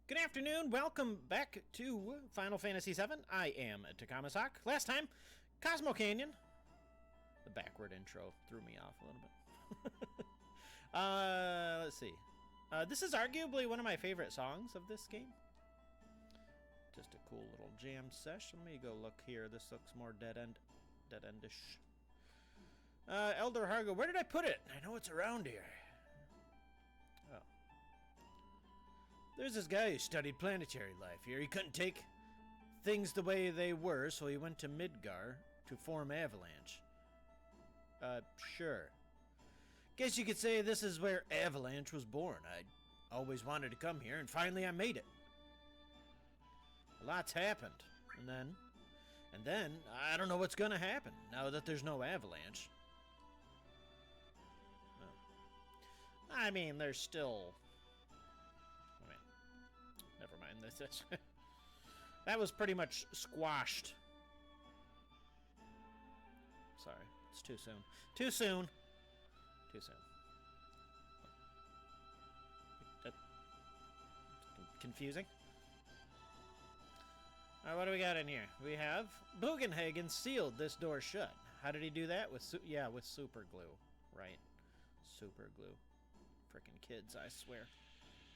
Good afternoon, welcome back to Final Fantasy VII. I am Takamasak. Last time, Cosmo Canyon. The backward intro threw me off a little bit. Let's see. This is arguably one of my favorite songs of this game. Just a cool little jam sesh. Let me go look here. This looks more dead-endish. Elder Hargo, where did I put it? I know it's around here. Oh. There's this guy who studied planetary life here. He couldn't take things the way they were, so he went to Midgar to form Avalanche. Sure. Guess you could say this is where Avalanche was born. I always wanted to come here, and finally I made it. A lot's happened. And then, I don't know what's gonna happen now that there's no Avalanche. Oh. I mean, there's still... Never mind, this is... That was pretty much squashed. Sorry, it's too soon. Too soon! Too soon. That's confusing. Alright, what do we got in here? We have... Bugenhagen sealed this door shut. How did he do that? With super glue. Right. Super glue. Frickin' kids, I swear.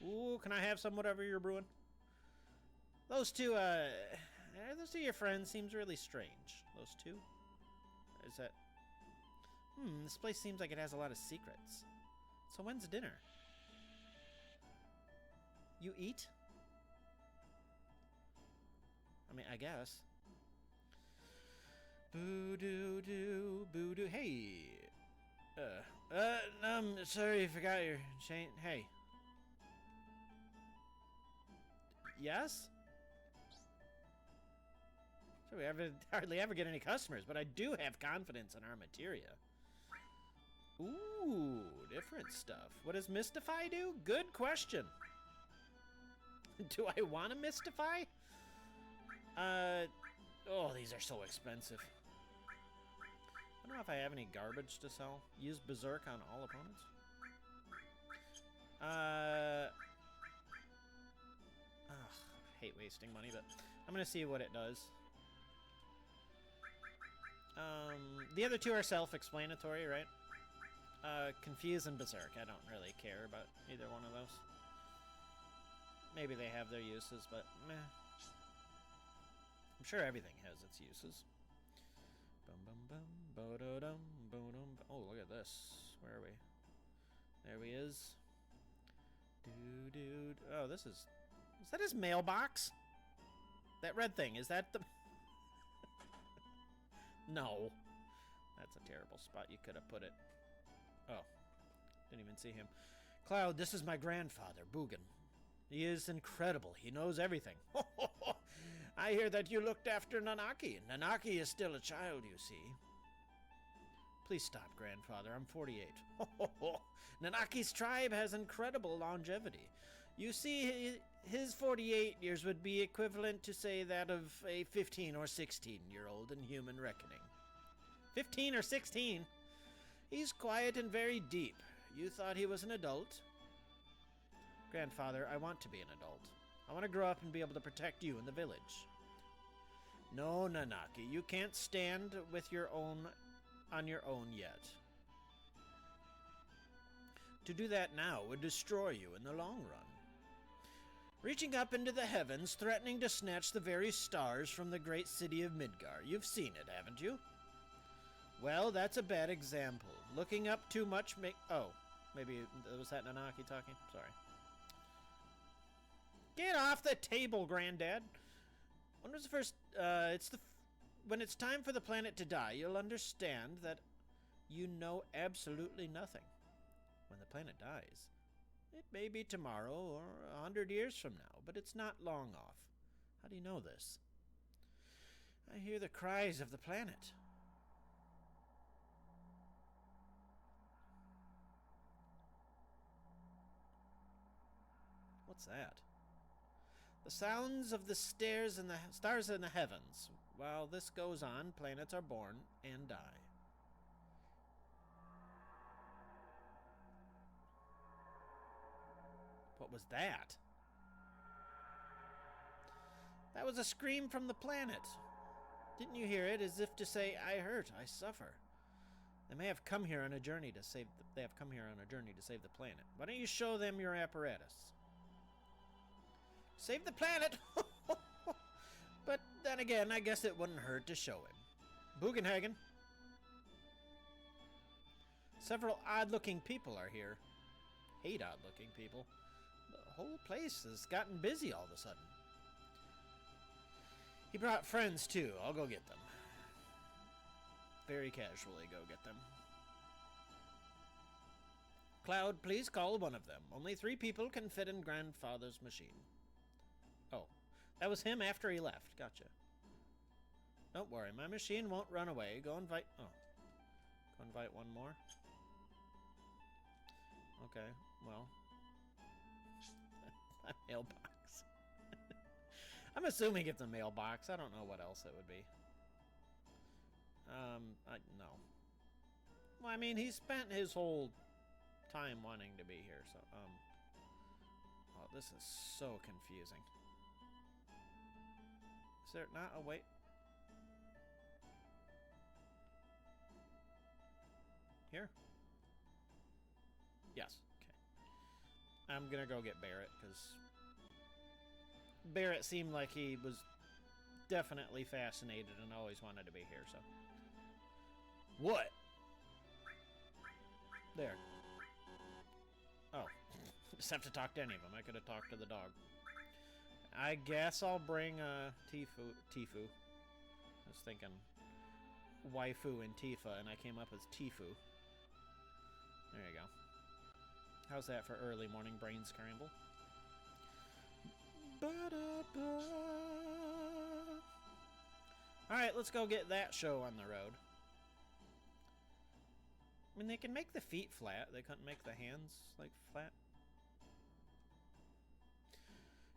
Ooh, can I have some whatever you're brewing? Those two your friends seems really strange. Those two? Is that... this place seems like it has a lot of secrets. So when's dinner? You eat? I mean, I guess. Boo-doo-doo, boo-doo. Hey! Sorry, I forgot your chain. Hey. Yes? So we hardly ever get any customers, but I do have confidence in our materia. Ooh, different stuff. What does Mystify do? Good question. Do I want to Mystify? Oh, these are so expensive. I don't know if I have any garbage to sell. Use Berserk on all opponents. Ugh, hate wasting money, but I'm gonna see what it does. The other two are self-explanatory, right? Confuse and Berserk. I don't really care about either one of those. Maybe they have their uses, but meh. I'm sure everything has its uses. Bum bum bum, bo-do-dum, bo-dum. Oh, look at this. Where are we? There he is. Dude. Oh, this is... Is that his mailbox? That red thing, is that the... No. That's a terrible spot you could have put it. Oh. Didn't even see him. Cloud, this is my grandfather, Bugen. He is incredible. He knows everything. I hear that you looked after Nanaki. Nanaki is still a child, you see. Please stop, grandfather. I'm 48. Nanaki's tribe has incredible longevity. You see, his 48 years would be equivalent to, say, that of a 15 or 16-year-old in human reckoning. 15 or 16? He's quiet and very deep. You thought he was an adult? Grandfather, I want to be an adult. I want to grow up and be able to protect you and the village. No, Nanaki, you can't stand with your own on your own yet. To do that now would destroy you in the long run. Reaching up into the heavens, threatening to snatch the very stars from the great city of Midgar. You've seen it, haven't you? Well, that's a bad example. Looking up too much Oh, maybe was that Nanaki talking? Sorry. Get off the table, Granddad! When was the first... When it's time for the planet to die, you'll understand that you know absolutely nothing. When the planet dies, it may be tomorrow or 100 years from now, but it's not long off. How do you know this? I hear the cries of the planet. What's that? The sounds of the stars in the heavens. While this goes on, planets are born and die. What was that? was a scream from the planet. Didn't you hear it? As if to say, I hurt, I suffer. They have come here on a journey to save the planet. Why don't you show them your apparatus? Save the planet? But then again, I guess it wouldn't hurt to show him. Bugenhagen. Several odd-looking people are here. Hate odd-looking people. The whole place has gotten busy all of a sudden. He brought friends, too. I'll go get them. Very casually go get them. Cloud, please call one of them. Only 3 people can fit in Grandfather's machine. Oh, that was him after he left. Gotcha. Don't worry, my machine won't run away. Go invite... Oh. Go invite one more. Okay, well. A mailbox. I'm assuming it's a mailbox. I don't know what else it would be. No. Well, I mean, he spent his whole time wanting to be here, so, oh, this is so confusing. Is there not a way? Here? Yes, okay. I'm gonna go get Barret, because Barret seemed like he was definitely fascinated and always wanted to be here, so. What? There. Oh. Just have to talk to any of them. I could have talked to the dog. I guess I'll bring Tifu. I was thinking waifu and Tifa, and I came up as Tifu. There you go. How's that for early morning brain scramble? Alright, let's go get that show on the road. I mean, they can make the feet flat. They couldn't make the hands, like, flat.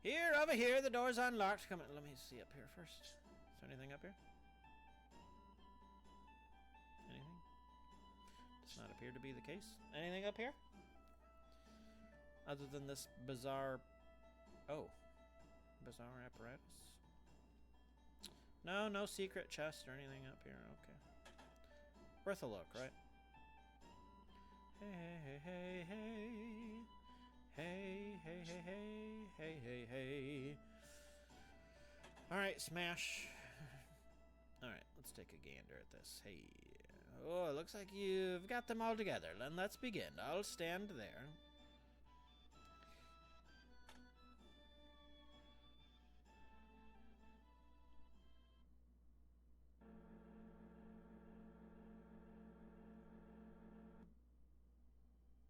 Here, over here, the door's unlocked. Come on, let me see up here first. Is there anything up here? Anything? Does not appear to be the case. Anything up here? Other than this bizarre... Oh. Bizarre apparatus. No, no secret chest or anything up here. Okay. Worth a look, right? Hey, hey, hey, hey. Hey, hey, hey, hey, hey, hey, hey. Alright, smash. Alright, let's take a gander at this. Hey. Oh, it looks like you've got them all together. Then let's begin. I'll stand there.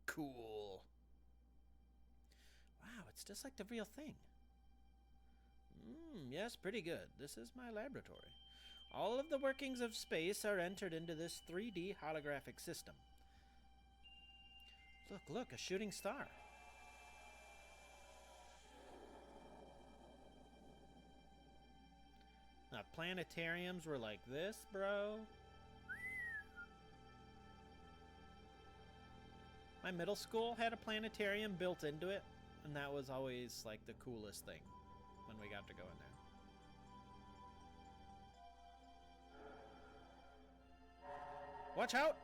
Cool. Wow, it's just like the real thing. Yes, pretty good. This is my laboratory. All of the workings of space are entered into this 3D holographic system. Look, look, a shooting star. Now, planetariums were like this, bro. My middle school had a planetarium built into it, and that was always like the coolest thing when we got to go in there. Watch out!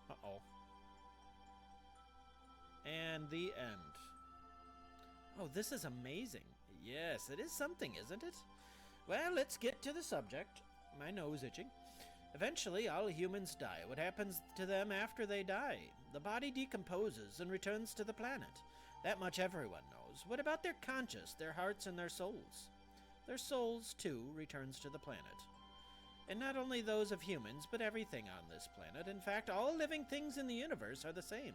Uh-oh. And the end. Oh, this is amazing. Yes, it is something, isn't it? Well, let's get to the subject. My nose itching. Eventually, all humans die. What happens to them after they die? The body decomposes and returns to the planet. That much everyone knows. What about their conscience, their hearts, and their souls? Their souls, too, returns to the planet. And not only those of humans, but everything on this planet. In fact, all living things in the universe are the same.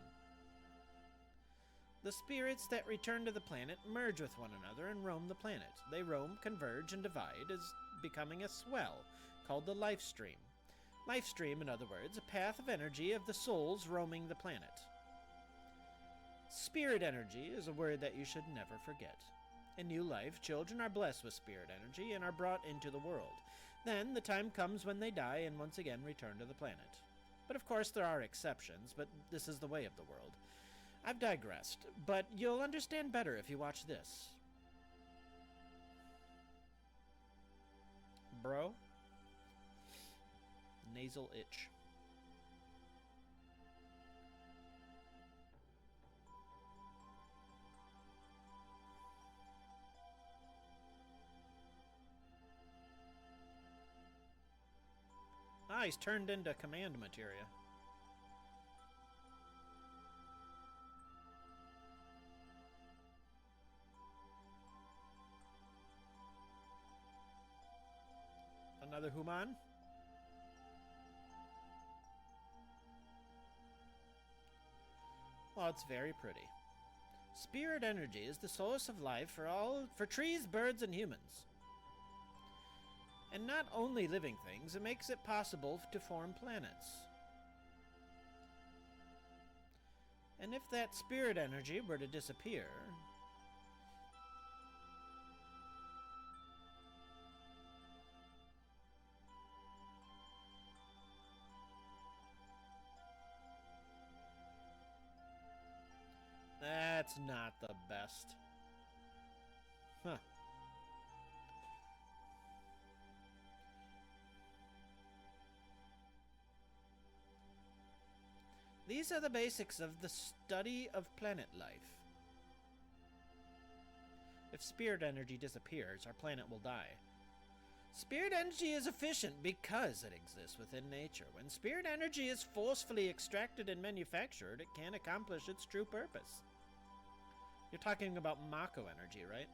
The spirits that return to the planet merge with one another and roam the planet. They roam, converge, and divide, as becoming a swell called the life stream. Life stream, in other words, a path of energy of the souls roaming the planet. Spirit energy is a word that you should never forget. In new life, children are blessed with spirit energy and are brought into the world. Then, the time comes when they die and once again return to the planet. But of course there are exceptions, but this is the way of the world. I've digressed, but you'll understand better if you watch this. bro. Nasal itch. Ah, he's turned into command materia. Another human. Well, it's very pretty. Spirit energy is the source of life for trees, birds, and humans. And not only living things, it makes it possible to form planets. And if that spirit energy were to disappear, that's not the best. Huh. These are the basics of the study of planet life. If spirit energy disappears, our planet will die. Spirit energy is efficient because it exists within nature. When spirit energy is forcefully extracted and manufactured, it can accomplish its true purpose. You're talking about Mako energy, right?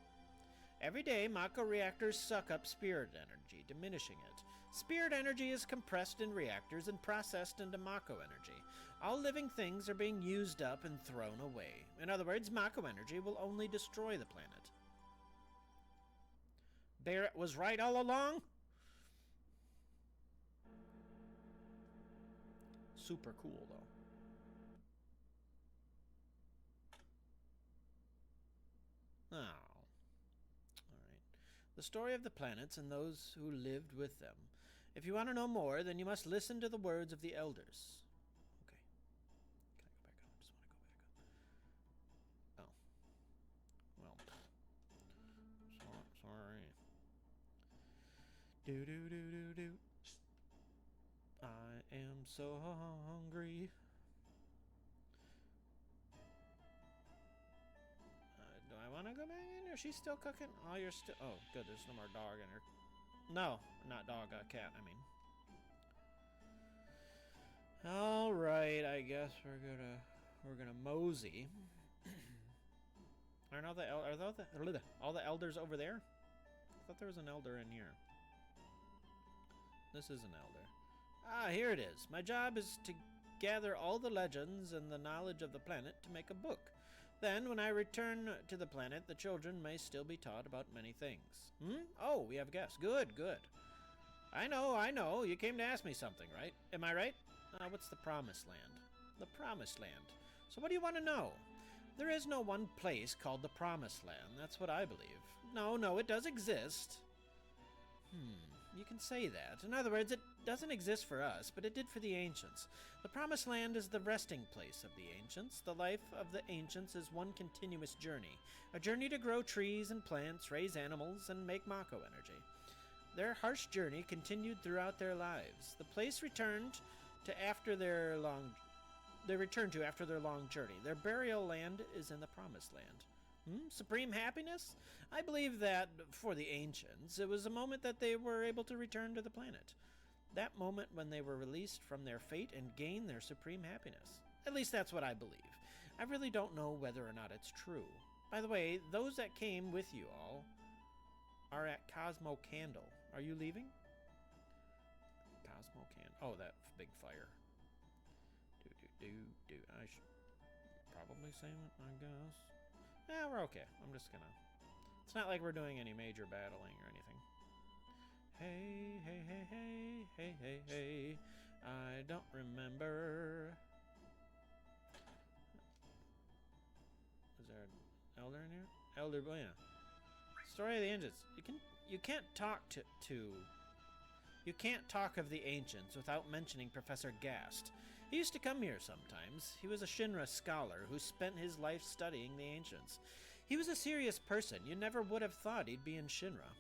Every day, Mako reactors suck up spirit energy, diminishing it. Spirit energy is compressed in reactors and processed into Mako energy. All living things are being used up and thrown away. In other words, Mako energy will only destroy the planet. Barret was right all along? Super cool, though. Oh. Alright. The story of the planets and those who lived with them. If you want to know more, then you must listen to the words of the elders. Okay. Can I go back up? I just want to go back up. Oh. Well. Sorry. Do. I am so hungry. Do I want to go back in? Is she still cooking? Oh, you're still... Oh, good. There's no more dog in her. No, not dog. Cat, I mean. All right. I guess we're gonna mosey. Are all the elders over there? I thought there was an elder in here. This is an elder. Ah, here it is. My job is to gather all the legends and the knowledge of the planet to make a book. Then, when I return to the planet, the children may still be taught about many things. Oh, we have guests. Good. I know. You came to ask me something, right? Am I right? What's the Promised Land? The Promised Land. So what do you want to know? There is no one place called the Promised Land. That's what I believe. No, it does exist. You can say that. In other words, it doesn't exist for us, but it did for the ancients. The Promised Land is the resting place of the ancients. The life of the ancients is one continuous journey. A journey to grow trees and plants, raise animals, and make Mako energy. Their harsh journey continued throughout their lives. The place they returned to after their long journey. Their burial land is in the Promised Land. Supreme happiness? I believe that, for the ancients, it was a moment that they were able to return to the planet. That moment when they were released from their fate and gained their supreme happiness. At least that's what I believe. I really don't know whether or not it's true. By the way, those that came with you all are at Cosmo Candle. Are you leaving? Cosmo Candle. Oh, that big fire. I should probably save it, I guess. Yeah, we're okay. I'm just gonna... It's not like we're doing any major battling or anything. Hey. I don't remember. Is there an elder in here? Elder, oh yeah. Story of the Ancients. You can't talk of the ancients without mentioning Professor Gast. He used to come here sometimes. He was a Shinra scholar who spent his life studying the ancients. He was a serious person. You never would have thought he'd be in Shinra.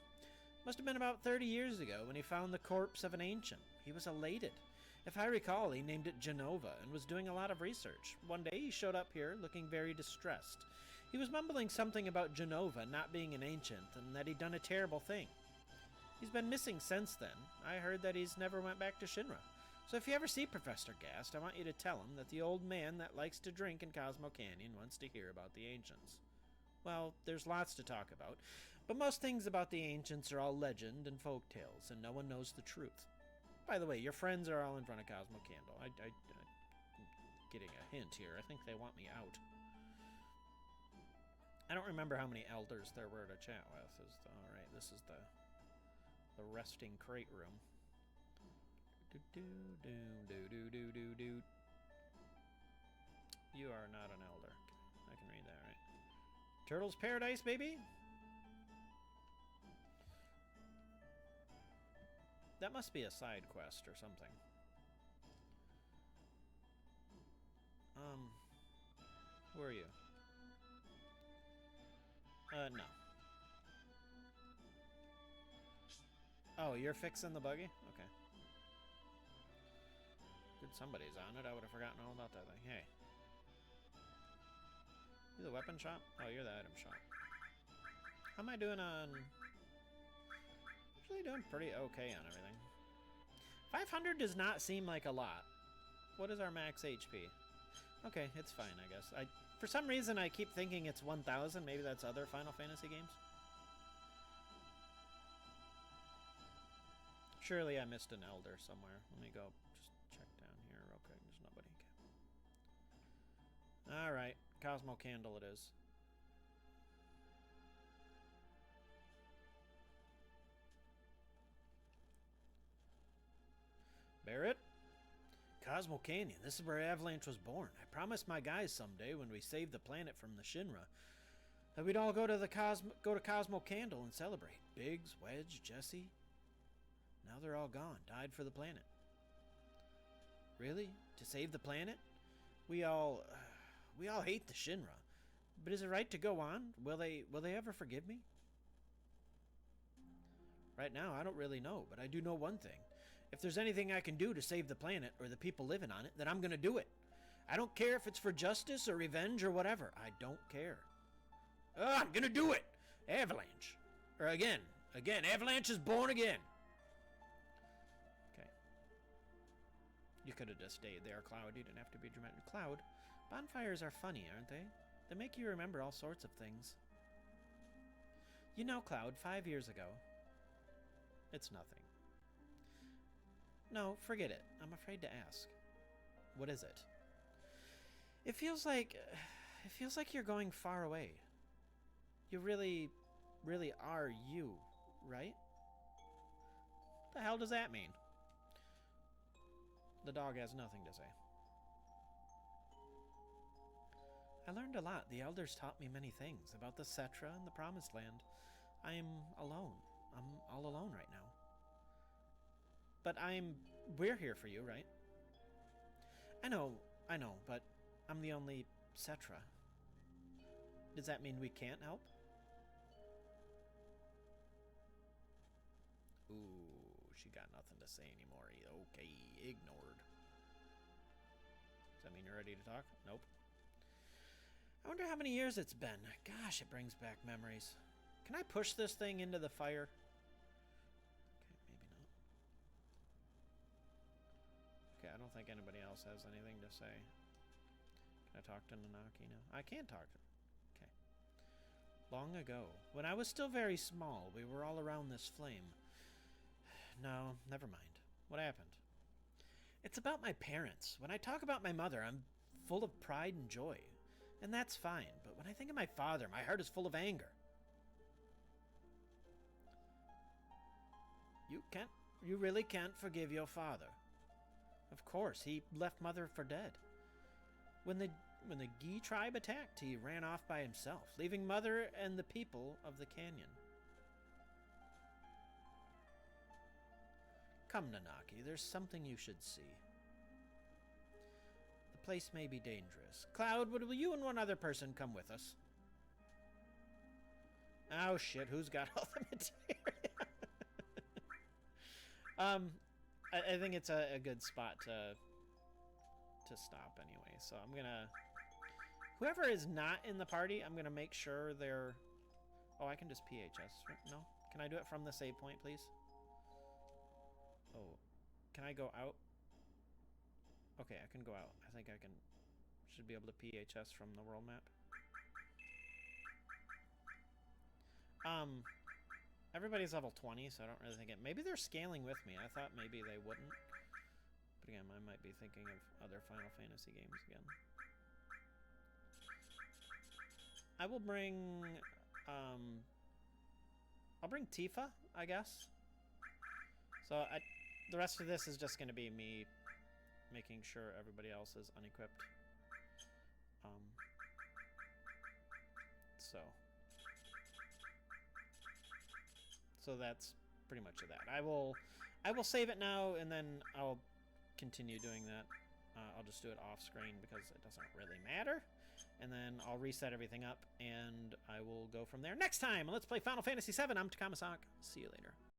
Must have been about 30 years ago when he found the corpse of an ancient. He was elated. If I recall, he named it Genova and was doing a lot of research. One day he showed up here looking very distressed. He was mumbling something about Genova not being an ancient and that he'd done a terrible thing. He's been missing since then. I heard that he's never went back to Shinra. So if you ever see Professor Gast, I want you to tell him that the old man that likes to drink in Cosmo Canyon wants to hear about the ancients. Well, there's lots to talk about, but most things about the ancients are all legend and folk tales, and no one knows the truth. By the way, your friends are all in front of Cosmo Candle. I'm getting a hint here. I think they want me out. I don't remember how many elders there were to chat with. Alright, this is the resting crate room. You are not an elder. I can read that, right? Turtle's Paradise, baby? That must be a side quest or something. Who are you? No. Oh, you're fixing the buggy? Okay. Good, somebody's on it. I would have forgotten all about that thing. Hey. You the weapon shop? Oh, you're the item shop. How am I doing on... Actually doing pretty okay on everything. 500 does not seem like a lot. What is our max HP? Okay, it's fine, I guess. For some reason, I keep thinking it's 1,000. Maybe that's other Final Fantasy games. Surely I missed an elder somewhere. Let me go just check down here real quick. There's nobody. Okay. Alright, Cosmo Candle it is. Barret? Cosmo Canyon. This is where Avalanche was born. I promised my guys someday when we saved the planet from the Shinra that we'd all go to Cosmo Candle and celebrate. Biggs, Wedge, Jesse. Now they're all gone. Died for the planet. Really? To save the planet? We all hate the Shinra. But is it right to go on? Will they ever forgive me? Right now, I don't really know, but I do know one thing. If there's anything I can do to save the planet or the people living on it, then I'm going to do it. I don't care if it's for justice or revenge or whatever. I don't care. I'm going to do it. Avalanche. Or again, Avalanche is born again. Okay. You could have just stayed there, Cloud. You didn't have to be dramatic. Cloud, bonfires are funny, aren't they? They make you remember all sorts of things. You know, Cloud, 5 years ago. It's nothing. No, forget it. I'm afraid to ask. What is it? It feels like you're going far away. You really are you, right? The hell does that mean? The dog has nothing to say. I learned a lot. The elders taught me many things about the Cetra and the Promised Land. I am alone. I'm all alone right now. But we're here for you, right? I know, but I'm the only Cetra. Does that mean we can't help? Ooh, she got nothing to say anymore. Okay, ignored. Does that mean you're ready to talk? Nope. I wonder how many years it's been. Gosh, it brings back memories. Can I push this thing into the fire? Okay, I don't think anybody else has anything to say. Can I talk to Nanaki now? I can't talk to her. Okay. Long ago, when I was still very small, we were all around this flame. No, never mind. What happened? It's about my parents. When I talk about my mother, I'm full of pride and joy. And that's fine. But when I think of my father, my heart is full of anger. You really can't forgive your father. Of course, he left Mother for dead. When the Gi tribe attacked, he ran off by himself, leaving Mother and the people of the canyon. Come, Nanaki, there's something you should see. The place may be dangerous. Cloud, will you and one other person come with us? Oh shit, who's got all the material? I think it's a good spot to stop anyway. So I'm gonna... Whoever is not in the party, I'm gonna make sure they're... Oh, I can just PHS. No? Can I do it from the save point, please? Oh. Can I go out? Okay, I can go out. I think I can... Should be able to PHS from the world map. Everybody's level 20, so I don't really think it... Maybe they're scaling with me. I thought maybe they wouldn't. But again, I might be thinking of other Final Fantasy games again. I will bring... I'll bring Tifa, I guess. So the rest of this is just going to be me making sure everybody else is unequipped. So that's pretty much of that. I will save it now, and then I'll continue doing that. I'll just do it off screen because it doesn't really matter. And then I'll reset everything up, and I will go from there next time. Let's play Final Fantasy VII. I'm Takamasak. See you later.